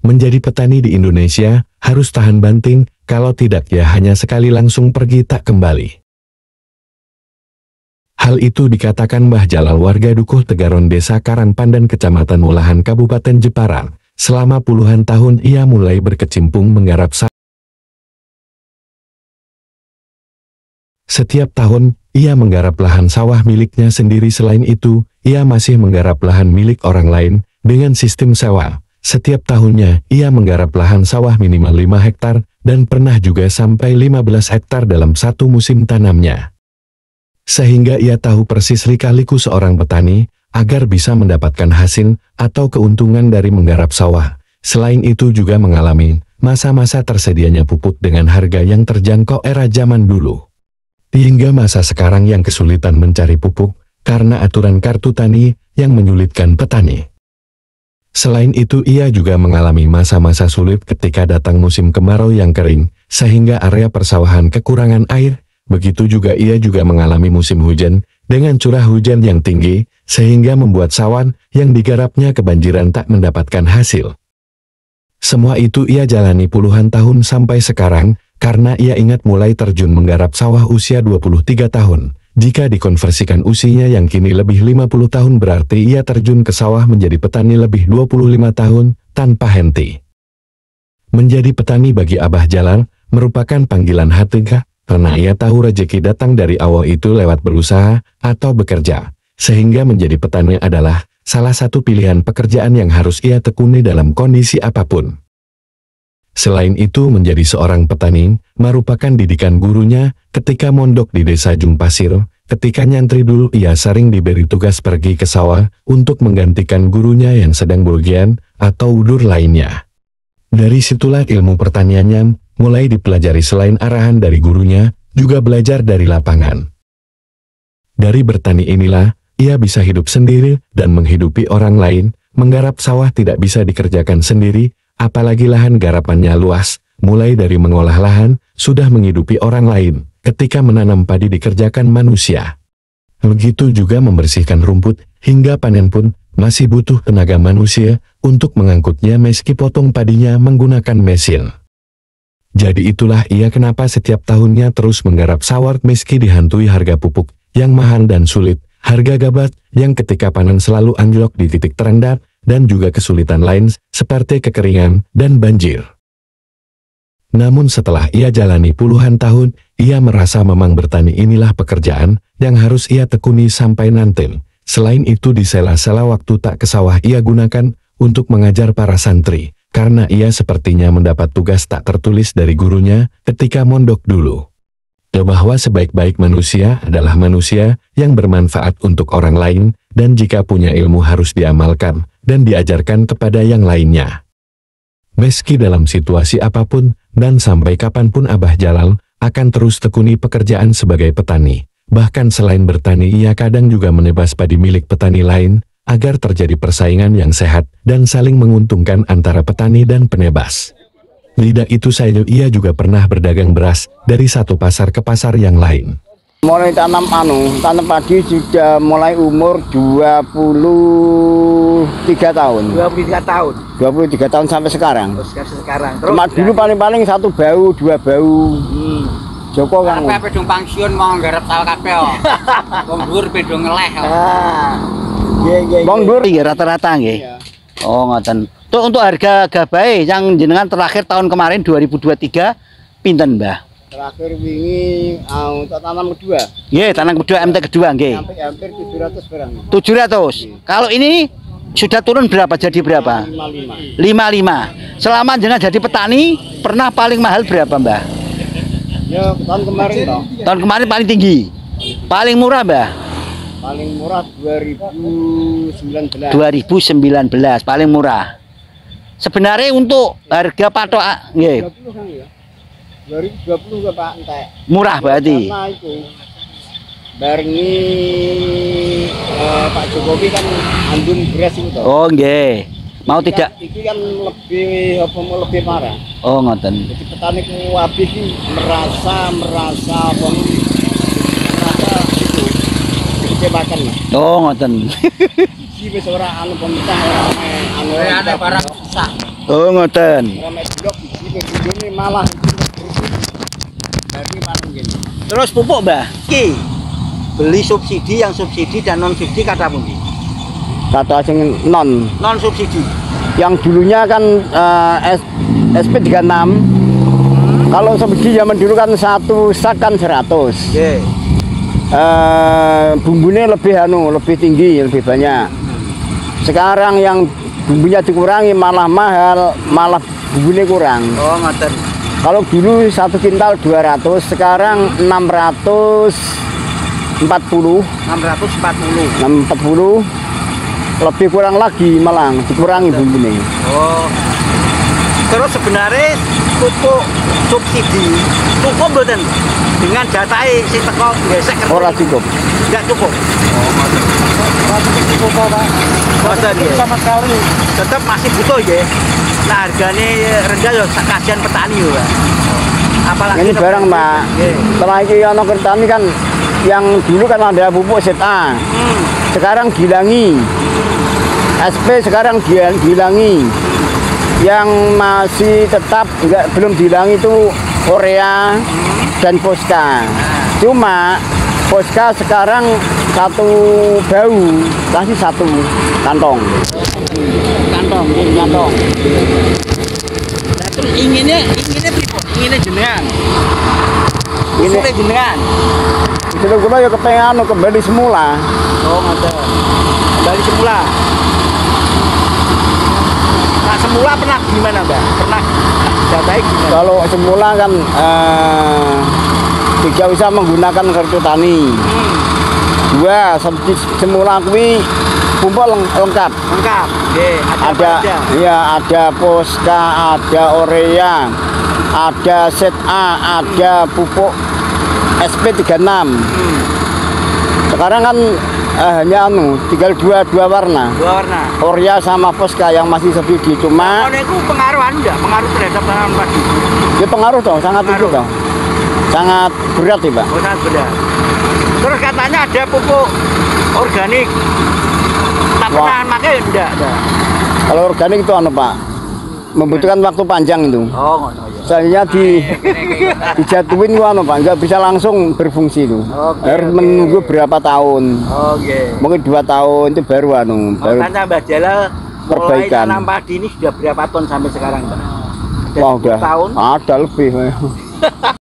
Menjadi petani di Indonesia harus tahan banting, kalau tidak ya hanya sekali langsung pergi tak kembali. Hal itu dikatakan Mbah Jalal warga Dukuh Tegaron Desa Karangpandan Kecamatan Mulahan Kabupaten Jepara. Selama puluhan tahun ia mulai berkecimpung menggarap sawah. Setiap tahun, ia menggarap lahan sawah miliknya sendiri. Selain itu, ia masih menggarap lahan milik orang lain dengan sistem sewa. Setiap tahunnya, ia menggarap lahan sawah minimal 5 hektar dan pernah juga sampai 15 hektar dalam satu musim tanamnya. Sehingga ia tahu persis lika-liku seorang petani agar bisa mendapatkan hasil atau keuntungan dari menggarap sawah. Selain itu juga mengalami masa-masa tersedianya pupuk dengan harga yang terjangkau era zaman dulu. Hingga masa sekarang yang kesulitan mencari pupuk karena aturan kartu tani yang menyulitkan petani. Selain itu ia juga mengalami masa-masa sulit ketika datang musim kemarau yang kering, sehingga area persawahan kekurangan air. Begitu juga ia juga mengalami musim hujan dengan curah hujan yang tinggi, sehingga membuat sawah yang digarapnya kebanjiran tak mendapatkan hasil. Semua itu ia jalani puluhan tahun sampai sekarang, karena ia ingat mulai terjun menggarap sawah usia 23 tahun. Jika dikonversikan usianya yang kini lebih 50 tahun berarti ia terjun ke sawah menjadi petani lebih 25 tahun, tanpa henti. Menjadi petani bagi Abah Jalal merupakan panggilan hati, karena ia tahu rezeki datang dari awal itu lewat berusaha atau bekerja, sehingga menjadi petani adalah salah satu pilihan pekerjaan yang harus ia tekuni dalam kondisi apapun. Selain itu menjadi seorang petani merupakan didikan gurunya ketika mondok di desa Jumpasir. Ketika nyantri dulu ia sering diberi tugas pergi ke sawah untuk menggantikan gurunya yang sedang bepergian atau udur lainnya. Dari situlah ilmu pertaniannya mulai dipelajari. Selain arahan dari gurunya, juga belajar dari lapangan. Dari bertani inilah, ia bisa hidup sendiri dan menghidupi orang lain. Menggarap sawah tidak bisa dikerjakan sendiri, apalagi lahan garapannya luas, mulai dari mengolah lahan, sudah menghidupi orang lain. Ketika menanam padi dikerjakan manusia. Begitu juga membersihkan rumput, hingga panen pun masih butuh tenaga manusia untuk mengangkutnya meski potong padinya menggunakan mesin. Jadi itulah ia kenapa setiap tahunnya terus menggarap sawah meski dihantui harga pupuk yang mahal dan sulit, harga gabah yang ketika panen selalu anjlok di titik terendah, dan juga kesulitan lain seperti kekeringan dan banjir. Namun setelah ia jalani puluhan tahun, ia merasa memang bertani inilah pekerjaan yang harus ia tekuni sampai nanti. Selain itu di sela-sela waktu tak ke sawah ia gunakan untuk mengajar para santri, karena ia sepertinya mendapat tugas tak tertulis dari gurunya ketika mondok dulu. Bahwa sebaik-baik manusia adalah manusia yang bermanfaat untuk orang lain, dan jika punya ilmu harus diamalkan dan diajarkan kepada yang lainnya. Meski dalam situasi apapun, dan sampai kapanpun Abah Jalal akan terus tekuni pekerjaan sebagai petani. Bahkan selain bertani ia kadang juga menebas padi milik petani lain, agar terjadi persaingan yang sehat dan saling menguntungkan antara petani dan penebas. Tidak itu saja ia juga pernah berdagang beras dari satu pasar ke pasar yang lain. Mulai tanam padi sudah mulai umur 23 tahun. 23 tahun. 23 tahun sampai sekarang. Terus cuma dulu paling-paling 1 bau, 2 bau. Joko kan. Apa pedung pensiun mau nggarap sawah kabeh. Wong dhuwur pedung ngeleh. Wong dhuwur rata-rata nggih. Oh ngoten. Untuk harga gabai yang jenengan terakhir tahun kemarin 2023 pinten, Mbah? Terakhir wingi untuk tanam kedua. Nggih, tanam kedua MT kedua nggih. Sampai hampir 700 barang. 700. Kalau ini sudah turun berapa? Jadi berapa? 55. 55. Selama jenengan jadi petani, pernah paling mahal berapa, Mbah? Ya, tahun kemarin toh. Tahun kemarin paling tinggi. Paling murah, Mbah? Paling murah 2019. 2019 paling murah. Sebenarnya untuk harga patok nggih. 20 kan ya. 2020 ke Pak entek. Murah berarti. Karena itu barengi Pak Jokowi kan andun beras itu toh. Oh nggih. Mau tidak? Iki kan lebih apa mau lebih parah. Oh ngoten. Jadi petani ku habis iki merasa apa merasa itu dikecewakan lah. Oh ngoten. Iki wis ora anu pemerintah ora anu ada barang susah. Oh, ngoten. Remek blok ini malah dari malam gini. Terus pupuk, Mbah. Ki beli subsidi yang subsidi dan non subsidi kata pundi? Kata sing non Non-subsidi. yang dulunya kan SP36. Kalau subsidi zaman dulu kan satu sak kan 100. Nggih. Bumbunya lebih tinggi, lebih banyak. Sekarang yang bumbunya dikurangi malah mahal, malah bumbunya kurang. Oh, ngoten. Kalau dulu 1 kintal 200, sekarang 640. 640. 640 lebih kurang lagi, malah dikurangi bumbunya. Oh. Terus sebenarnya pupuk subsidi cukup mboten dengan datai sing teko gesek Ora cukup. enggak cukup. Oh, ngoten. Cukup Pak. Ngoten ya. Sama sekali. Tetap masih butuh ya. Nah, harganya rendah ya kasihan petani ya. Pak. Apalagi Ini barang Pak. Nggih. Setelah ini ono kertani kan yang dulu kan ada pupuk ZA. Sekarang Gilangi. SP sekarang Gilangi. Yang masih tetap belum Gilangi itu Korea dan Posca. Cuma Posca sekarang 1 bau kasih 1 kantong. Kantong. Nah, terus inginnya pripun? Inginnya jenengan. Usulnya jenengan. Itu kula ya kepengen kembali semula. Oh, ngoten. Kembali semula. Nah, semula pernah gimana, Mbak? Pernah datai gimana? Kalau semula kan tidak usah menggunakan kartu tani. 2 semula kuwi pupuk lengkap. Lengkap. Nggih, ada apa aja? Ya ada Posca, ada Orea, ada ZA, ada pupuk SP36. Sekarang kan hanya tinggal dua warna. 2 warna. Orea sama Posca yang masih subsidi. Cuma Kalau itu pengaruh enggak? Pengaruh terhadap tanaman padi. dia pengaruh dong, sangat itu Pengaruh. dong. Sangat berat ya, Pak. Oh, sangat benar. Terus katanya ada pupuk organik. Tak Wah. pernah pakai enggak? Kalau organik itu Pak, membutuhkan waktu panjang itu. Oh, ngono ya. Soalnya dijatuhin Pak, nggak bisa langsung berfungsi itu. Oke, Harus oke. menunggu berapa tahun. Oke. Mungkin 2 tahun itu baru baru Makanya Mbak Jala mulai perbaikan. tanam padi ini sudah berapa ton sampai sekarang, Mbak? Wah, udah tahun. ada lebih.